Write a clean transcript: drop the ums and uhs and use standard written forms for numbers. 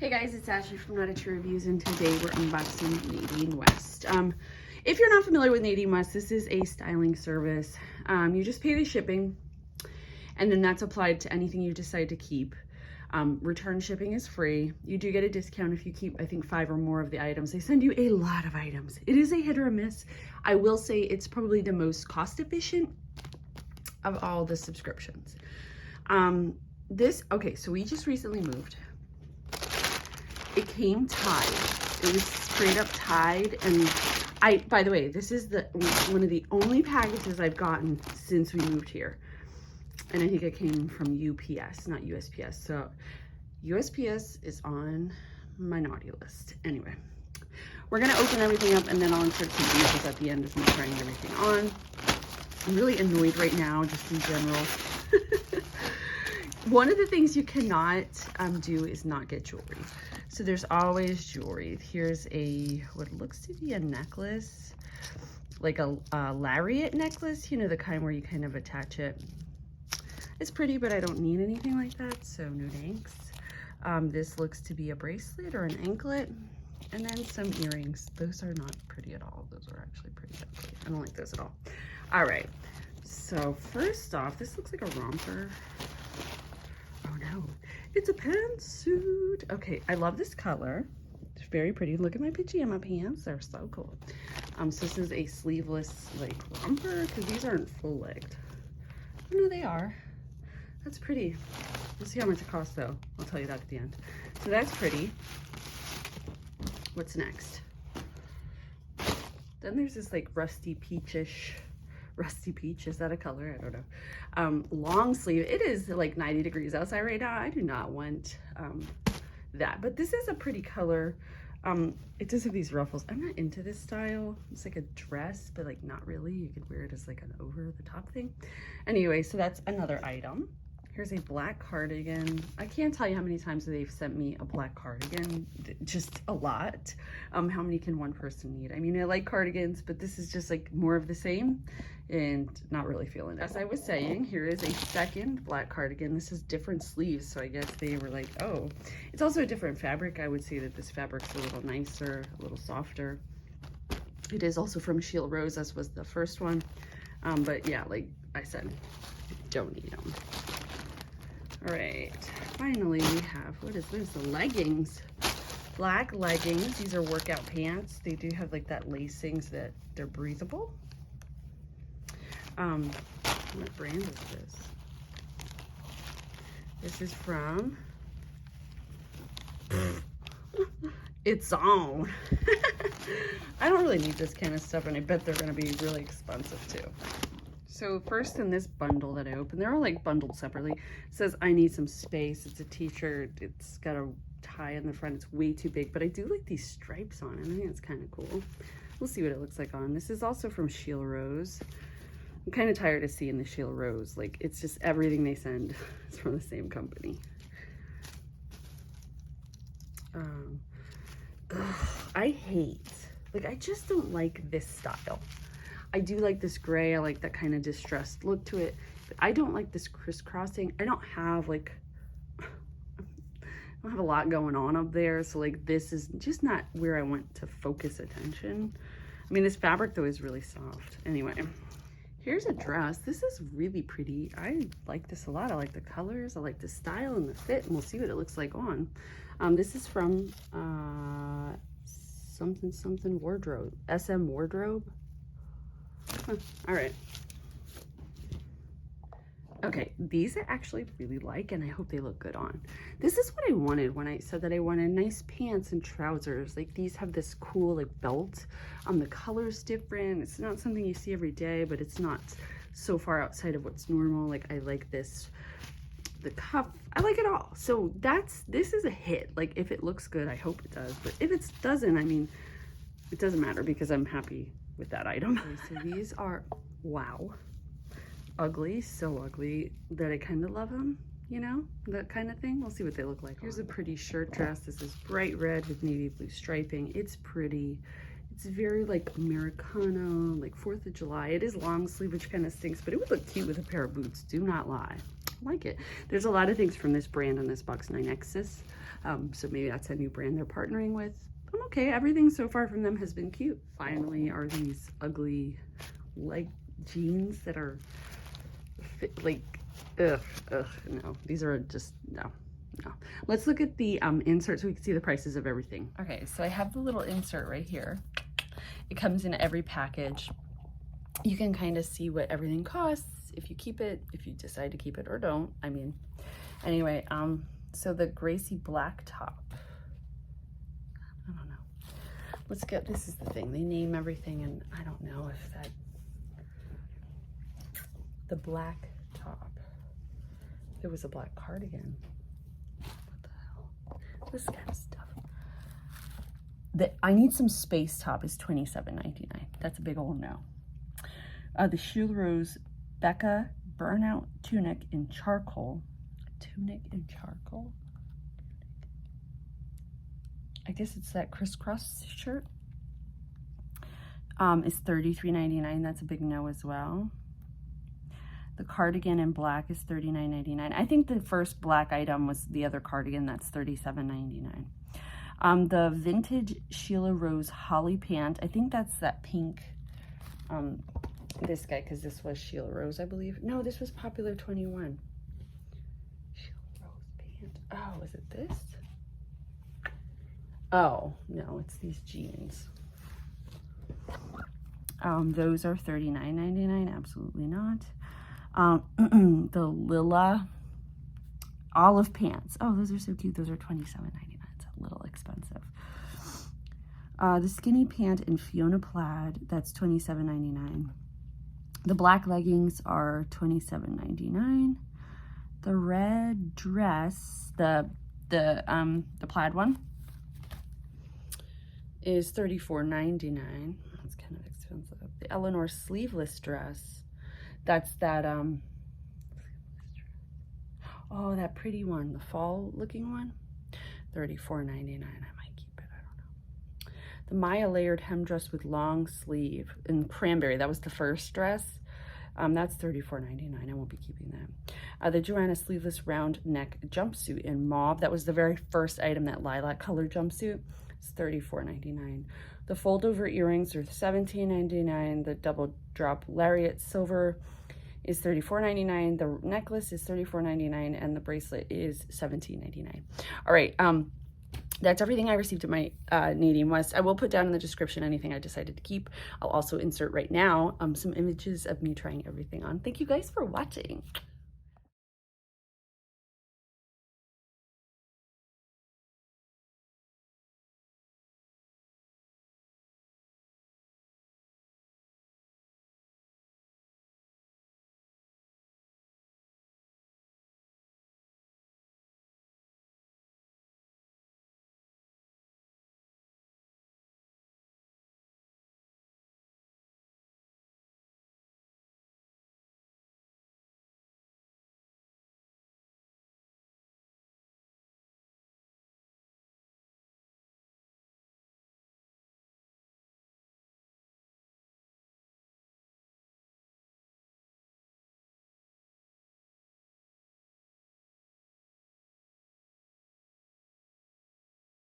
Hey guys, it's Ashley from Raddish Reviews, and today we're unboxing Nadine West. If you're not familiar with Nadine West, this is a styling service. You just pay the shipping, and then that's applied to anything you decide to keep. Return shipping is free. You do get a discount if you keep, I think, 5 or more of the items. They send you a lot of items. It is a hit or a miss. I will say it's probably the most cost efficient of all the subscriptions. Okay, so we just recently moved. It came tied. It was straight up tied, and by the way, this is one of the only packages I've gotten since we moved here. And I think it came from UPS, not USPS. So USPS is on my naughty list. Anyway, we're gonna open everything up, and then I'll insert some visuals at the end of me trying everything on. I'm really annoyed right now, just in general. One of the things you cannot do is not get jewelry. So there's always jewelry. Here's what looks to be a necklace, like a lariat necklace, you know, the kind where you kind of attach it. It's pretty, but I don't need anything like that, so no thanks. This looks to be a bracelet or an anklet, and then some earrings. Those are not pretty at all. Those are actually pretty ugly. I don't like those at all. All right, so first off, this looks like a romper. Oh no, it's a pantsuit. Okay, I love this color. It's very pretty. Look at my pajama pants. They're so cool. So this is a sleeveless like romper, because these aren't full-legged. Oh no, they are. That's pretty. We'll see how much it costs though. I'll tell you that at the end. So that's pretty. What's next? Then there's this like rusty peach, is that a color? I don't know. Long sleeve. It is like 90 degrees outside right now. I do not want that, but this is a pretty color. It does have these ruffles. I'm not into this style. It's like a dress, but like not really. You could wear it as like an over the top thing. Anyway, so that's another item. Here's a black cardigan. I can't tell you how many times they've sent me a black cardigan, just a lot. How many can one person need? I mean, I like cardigans, but this is just like more of the same and not really feeling it. As I was saying, here is a second black cardigan. This is different sleeves, so I guess they were like, oh. It's also a different fabric. I would say that this fabric's a little nicer, a little softer. It is also from Shield Rose, as was the first one. But yeah, like I said, don't need them. All right, finally we have, what is this? The leggings. Black leggings. These are workout pants. They do have like that lacing so that they're breathable. What brand is this? This is from It's On. I don't really need this kind of stuff, and I bet they're gonna be really expensive too. So first in this bundle that I opened, they're all like bundled separately. It says, I need some space. It's a t-shirt. It's got a tie in the front. It's way too big, but I do like these stripes on it. I think it's kind of cool. We'll see what it looks like on. This is also from Shield Rose. I'm kind of tired of seeing the Shield Rose. Like, it's just everything they send is from the same company. I just don't like this style. I do like this gray. I like that kind of distressed look to it, but I don't like this crisscrossing. I don't have a lot going on up there, so like this is just not where I want to focus attention. I mean, this fabric though is really soft. Anyway, here's a dress. This is really pretty. I like this a lot. I like the colors. I like the style and the fit, and we'll see what it looks like on. This is from something wardrobe, SM Wardrobe. Huh. All right. Okay, these I actually really like, and I hope they look good on. This is what I wanted when I said that I wanted nice pants and trousers. Like, these have this cool like belt. The color's different. It's not something you see every day, but it's not so far outside of what's normal. Like, I like this, the cuff. I like it all. So this is a hit. Like, if it looks good, I hope it does. But if it doesn't, I mean, it doesn't matter because I'm happy with that item. Okay, so these are, wow, ugly, so ugly that I kind of love them, you know, that kind of thing. We'll see what they look like. Here's a pretty shirt dress. This is bright red with navy blue striping. It's pretty. It's very like Americana, like 4th of July. It is long sleeve, which kind of stinks, but it would look cute with a pair of boots. Do not lie. like it. There's a lot of things from this brand in this box, Nexus. So maybe that's a new brand they're partnering with. I'm okay. Everything so far from them has been cute. Finally are these ugly like jeans that are like, ugh, no. These are just, no. Let's look at the insert so we can see the prices of everything. Okay, so I have the little insert right here. It comes in every package. You can kind of see what everything costs if you keep it, if you decide to keep it or don't. I mean, anyway, so the Gracie black top. I don't know. Let's get, this is the thing. They name everything and I don't know if that, the black top. There was a black cardigan. What the hell? This kind of stuff. I need some space top is $27.99. That's a big old no. The Sheila Rose Becca burnout tunic in charcoal. Tunic in charcoal? I guess it's that crisscross shirt. Is $33.99. That's a big no as well. The cardigan in black is $39.99. I think the first black item was the other cardigan. That's $37.99. The vintage Sheila Rose Holly pant. I think that's that pink, this guy, because this was Sheila Rose, I believe. No, this was Popular 21. Sheila Rose pant. Oh, is it this? Oh, no, it's these jeans. Those are $39.99. Absolutely not. The Lila olive pants. Oh, those are so cute. Those are $27.99. It's a little expensive. The skinny pant in Fiona plaid, that's $27.99. The black leggings are $27.99. The red dress, the plaid one, is $34.99. That's kind of expensive. The Eleanor sleeveless dress, that's that oh, that pretty one, the fall looking one, $34.99. I might keep it, I don't know. The Maya layered hem dress with long sleeve in cranberry, that was the first dress. That's $34.99. I won't be keeping that. The Joanna sleeveless round neck jumpsuit in mauve, that was the very first item, that lilac color jumpsuit. It's $34.99. The fold over earrings are $17.99. The double drop lariat silver is $34.99. The necklace is $34.99 and the bracelet is $17.99. All right, that's everything I received at my Nadine West. I will put down in the description anything I decided to keep. I'll also insert right now some images of me trying everything on. Thank you guys for watching.